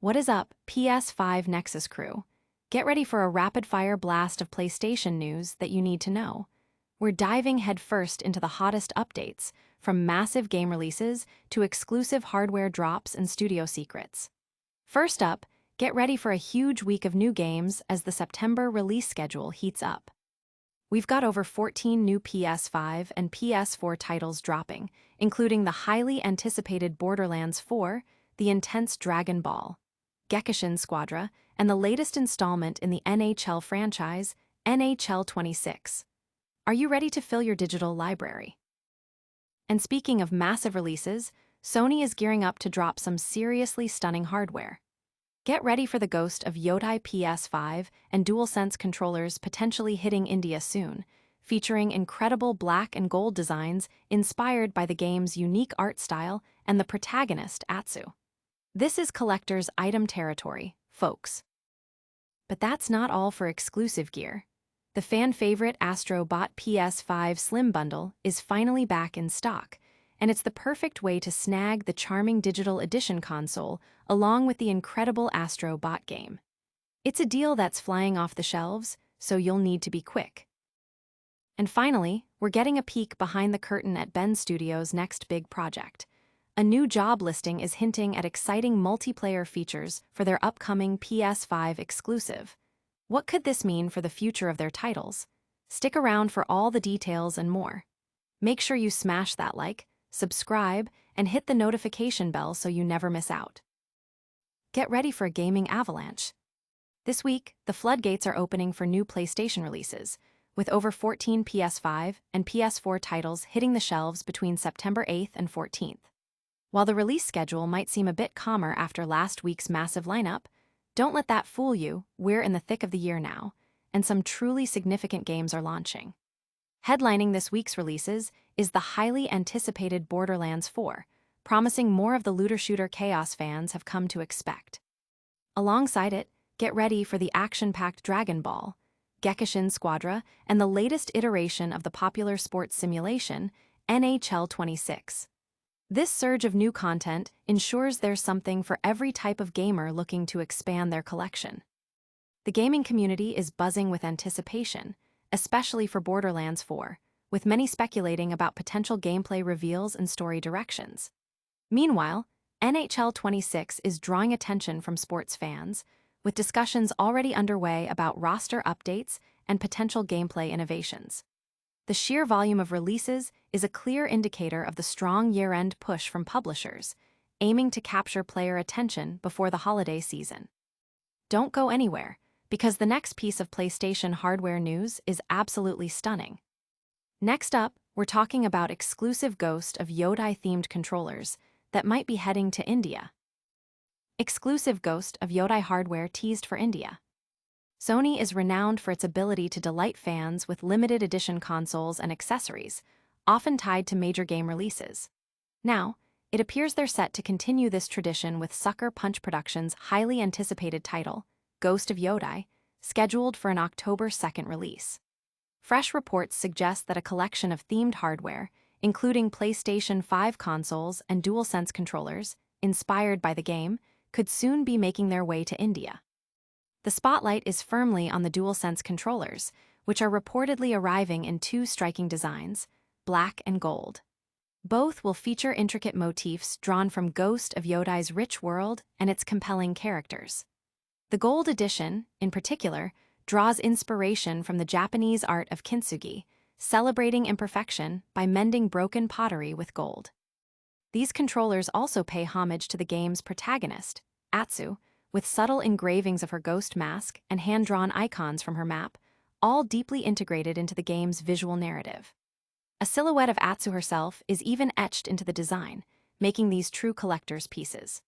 What is up, PS5 Nexus crew? Get ready for a rapid-fire blast of PlayStation news that you need to know. We're diving headfirst into the hottest updates, from massive game releases to exclusive hardware drops and studio secrets. First up, get ready for a huge week of new games as the September release schedule heats up. We've got over 14 new PS5 and PS4 titles dropping, including the highly anticipated Borderlands 4, the intense Dragon Ball, Ghost Squadra, and the latest installment in the NHL franchise, NHL 26. Are you ready to fill your digital library? And speaking of massive releases, Sony is gearing up to drop some seriously stunning hardware. Get ready for the Ghost of Yotei PS5 and DualSense controllers potentially hitting India soon, featuring incredible black and gold designs inspired by the game's unique art style and the protagonist, Atsu. This is collector's item territory, folks. But that's not all for exclusive gear. The fan-favorite Astro Bot PS5 Slim bundle is finally back in stock, and it's the perfect way to snag the charming digital edition console along with the incredible Astro Bot game. It's a deal that's flying off the shelves, so you'll need to be quick. And finally, we're getting a peek behind the curtain at Ben Studios' next big project. A new job listing is hinting at exciting multiplayer features for their upcoming PS5 exclusive. What could this mean for the future of their titles? Stick around for all the details and more. Make sure you smash that like, subscribe, and hit the notification bell so you never miss out. Get ready for a gaming avalanche. This week, the floodgates are opening for new PlayStation releases, with over 14 PS5 and PS4 titles hitting the shelves between September 8th and 14th. While the release schedule might seem a bit calmer after last week's massive lineup, don't let that fool you. We're in the thick of the year now, and some truly significant games are launching. Headlining this week's releases is the highly anticipated Borderlands 4, promising more of the looter-shooter chaos fans have come to expect. Alongside it, get ready for the action-packed Dragon Ball, Ghost Squadra, and the latest iteration of the popular sports simulation, NHL 26. This surge of new content ensures there's something for every type of gamer looking to expand their collection. The gaming community is buzzing with anticipation, especially for Borderlands 4, with many speculating about potential gameplay reveals and story directions. Meanwhile, NHL 26 is drawing attention from sports fans, with discussions already underway about roster updates and potential gameplay innovations. The sheer volume of releases is a clear indicator of the strong year-end push from publishers, aiming to capture player attention before the holiday season. Don't go anywhere, because the next piece of PlayStation hardware news is absolutely stunning. Next up, we're talking about exclusive Ghost of Yotei-themed controllers that might be heading to India. Exclusive Ghost of Yotei hardware teased for India. Sony is renowned for its ability to delight fans with limited edition consoles and accessories, often tied to major game releases. Now, it appears they're set to continue this tradition with Sucker Punch Productions' highly anticipated title, Ghost of Yotei, scheduled for an October 2nd release. Fresh reports suggest that a collection of themed hardware, including PlayStation 5 consoles and DualSense controllers, inspired by the game, could soon be making their way to India. The spotlight is firmly on the DualSense controllers, which are reportedly arriving in two striking designs, black and gold. Both will feature intricate motifs drawn from Ghost of Yotei's rich world and its compelling characters. The gold edition, in particular, draws inspiration from the Japanese art of kintsugi, celebrating imperfection by mending broken pottery with gold. These controllers also pay homage to the game's protagonist, Atsu, with subtle engravings of her ghost mask and hand-drawn icons from her map, all deeply integrated into the game's visual narrative. A silhouette of Atsu herself is even etched into the design, making these true collector's pieces.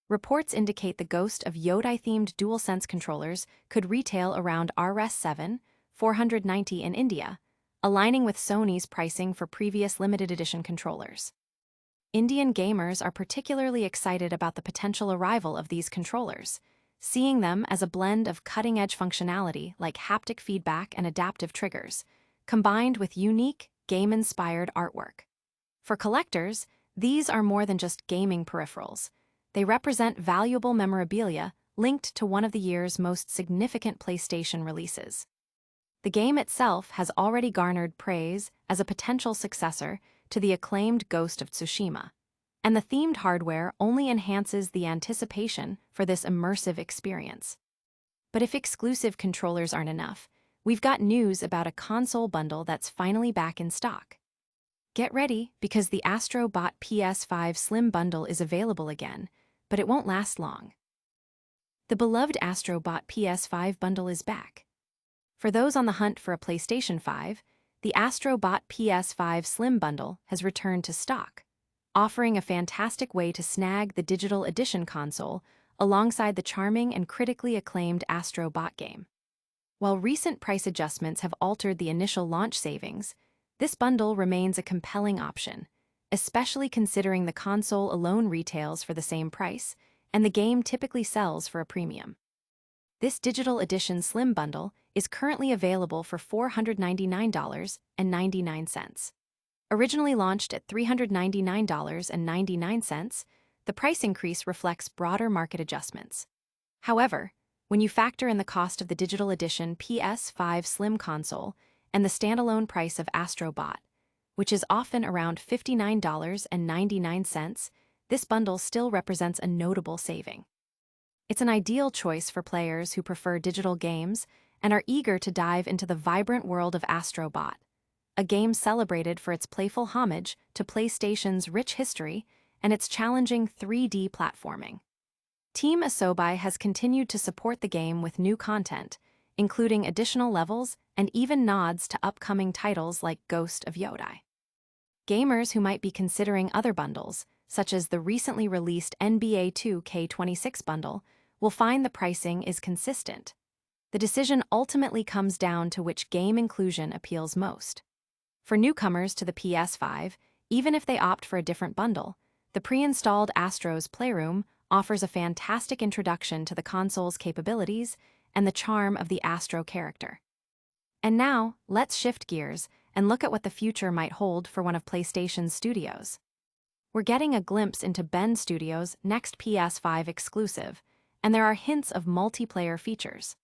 Reports indicate the Ghost of Yotei-themed DualSense controllers could retail around Rs7, $490 in India, aligning with Sony's pricing for previous limited edition controllers. Indian gamers are particularly excited about the potential arrival of these controllers, seeing them as a blend of cutting-edge functionality like haptic feedback and adaptive triggers, combined with unique, game-inspired artwork. For collectors, these are more than just gaming peripherals. They represent valuable memorabilia linked to one of the year's most significant PlayStation releases. The game itself has already garnered praise as a potential successor to the acclaimed Ghost of Tsushima, and the themed hardware only enhances the anticipation for this immersive experience. But if exclusive controllers aren't enough, we've got news about a console bundle that's finally back in stock. Get ready, because the Astro Bot PS5 Slim bundle is available again, but it won't last long. The beloved Astro Bot PS5 bundle is back. For those on the hunt for a PlayStation 5, the Astro Bot PS5 Slim bundle has returned to stock, offering a fantastic way to snag the digital edition console alongside the charming and critically acclaimed Astro Bot game. While recent price adjustments have altered the initial launch savings, this bundle remains a compelling option, especially considering the console alone retails for the same price, and the game typically sells for a premium. This digital edition Slim bundle is currently available for $499.99. Originally launched at $399.99, the price increase reflects broader market adjustments. However, when you factor in the cost of the digital edition PS5 Slim console and the standalone price of Astro Bot, which is often around $59.99, this bundle still represents a notable saving. It's an ideal choice for players who prefer digital games and are eager to dive into the vibrant world of Astro Bot, a game celebrated for its playful homage to PlayStation's rich history and its challenging 3D platforming. Team Asobi has continued to support the game with new content, including additional levels and even nods to upcoming titles like Ghost of Yotei. Gamers who might be considering other bundles, such as the recently released NBA 2K26 bundle, will find the pricing is consistent. The decision ultimately comes down to which game inclusion appeals most. For newcomers to the PS5, even if they opt for a different bundle, the pre-installed Astro's Playroom offers a fantastic introduction to the console's capabilities and the charm of the Astro character. And now, let's shift gears and look at what the future might hold for one of PlayStation's studios. We're getting a glimpse into Bend Studios' next PS5 exclusive, and there are hints of multiplayer features.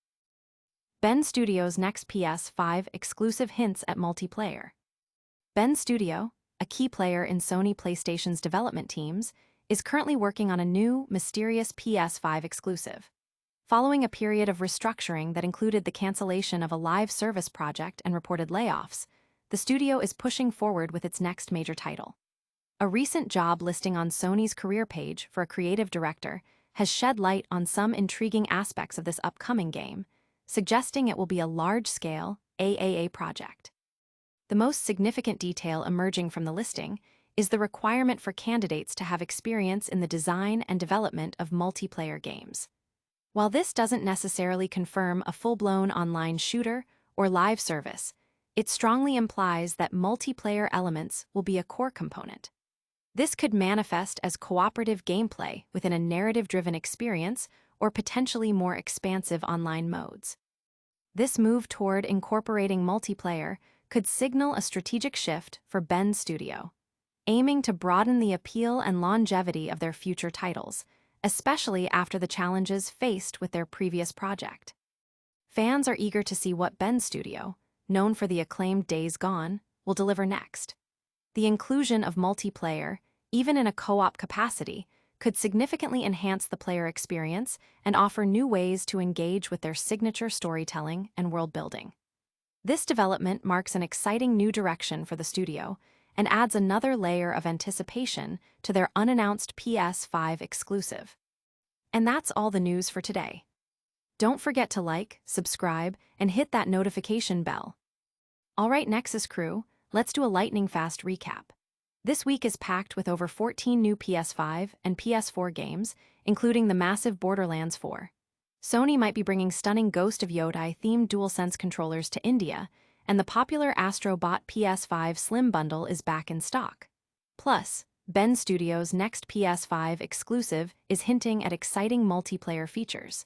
Bend Studios' next PS5 exclusive hints at multiplayer. Bend Studio, a key player in Sony PlayStation's development teams, is currently working on a new, mysterious PS5 exclusive. Following a period of restructuring that included the cancellation of a live service project and reported layoffs, the studio is pushing forward with its next major title. A recent job listing on Sony's career page for a creative director has shed light on some intriguing aspects of this upcoming game, suggesting it will be a large-scale AAA project. The most significant detail emerging from the listing is the requirement for candidates to have experience in the design and development of multiplayer games. While this doesn't necessarily confirm a full-blown online shooter or live service, it strongly implies that multiplayer elements will be a core component. This could manifest as cooperative gameplay within a narrative-driven experience or potentially more expansive online modes. This move toward incorporating multiplayer could signal a strategic shift for Bend Studio, aiming to broaden the appeal and longevity of their future titles, especially after the challenges faced with their previous project. Fans are eager to see what Bend Studio, known for the acclaimed Days Gone, will deliver next. The inclusion of multiplayer, even in a co-op capacity, could significantly enhance the player experience and offer new ways to engage with their signature storytelling and world-building. This development marks an exciting new direction for the studio and adds another layer of anticipation to their unannounced PS5 exclusive. And that's all the news for today. Don't forget to like, subscribe, and hit that notification bell. Alright, Nexus crew, let's do a lightning-fast recap. This week is packed with over 14 new PS5 and PS4 games, including the massive Borderlands 4. Sony might be bringing stunning Ghost of Yotei themed DualSense controllers to India, and the popular Astro Bot PS5 Slim bundle is back in stock. Plus, Bend Studios' next PS5 exclusive is hinting at exciting multiplayer features.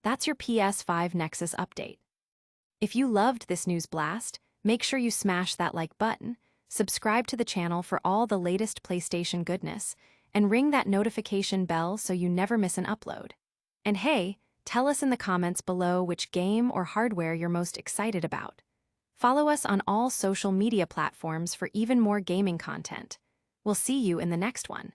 That's your PS5 Nexus update. If you loved this news blast, make sure you smash that like button, subscribe to the channel for all the latest PlayStation goodness, and ring that notification bell so you never miss an upload. And hey, tell us in the comments below which game or hardware you're most excited about. Follow us on all social media platforms for even more gaming content. We'll see you in the next one.